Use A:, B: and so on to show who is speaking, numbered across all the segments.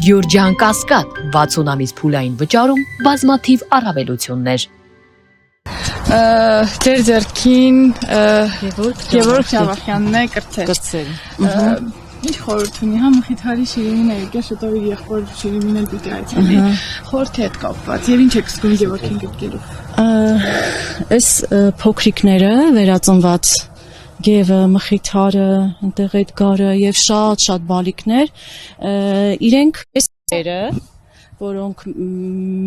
A: Գյուրջան Կասկադ 60 ամիս փուլային վճարում բազմաթիվ առավելություններ։
B: Ձեր ձեռքին Գևորգ Ջավախյանն է կրծել։ Ինչ խորհուրդ ունի, հա Մխիթարի Շիրիմին է եկել, շուտով իր եղբոր Շիրիմին էլ պիտի այցելի։ Խորհրդի հետ կապված, եւ ինչ եք զգում Գևորգին գտկելով։
C: Այս փոքրիկները վերածնված Գևը, Մխիթարը, այնտեղ Էդգարը եւ շատ բալիկներ, իրենք էսերը, որոնք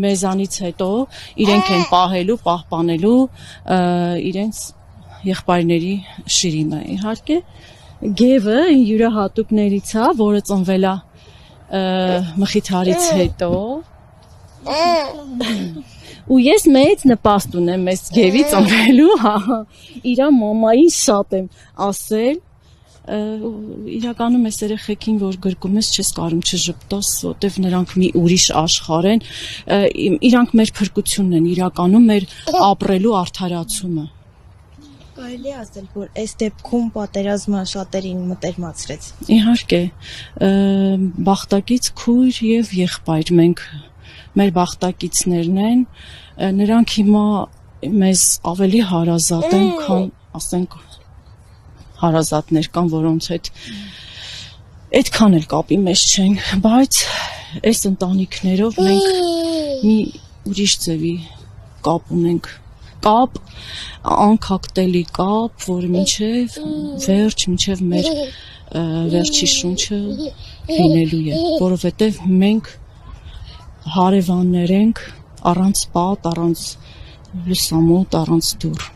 C: մեզանից հետո իրենք են պահելու, պահպանելու իրենց եղբայրների Շիրիմը, իհարկե։ Գևը յուրահատուկներից է, որը ծնվել է Մխիթարից հետո։ Ու ես մեծ նպաստ ունեմ այս Գևի ծնվելու, իր մամային շատ եմ ասել, իրականում այս երեխեքին, որ գրկում ես, չես կարում չժպտաս, որտեվ նրանք մի ուրիշ աշխարհ են, իրանք մեր փրկությունն են, իրականում մեր ապրելու արդարացումը։
D: Կարելի է ասել, որ այս դեպքում պատերազմը շատերին մտերմացրեց։
C: Իհարկե, բախտակից քույր եւ եղբայր մենք մեր բախտակիցներն են, նրանք հիմա մեզ ավելի հարազատ են, քան ասենք հարազատներ կան, որոնց հետ այդքան էլ կապի մեջ չեն, բայց այս ընտանիքներով մենք մի ուրիշ ձևի կապ ունենք, կապ, անքակտելի կապ, որը մինչև մեր վերջի շունչը լինելու է, որովհետև մենք հարևաններ ենք, առանց պատ, առանց լուսամուտ, առանց դուռ։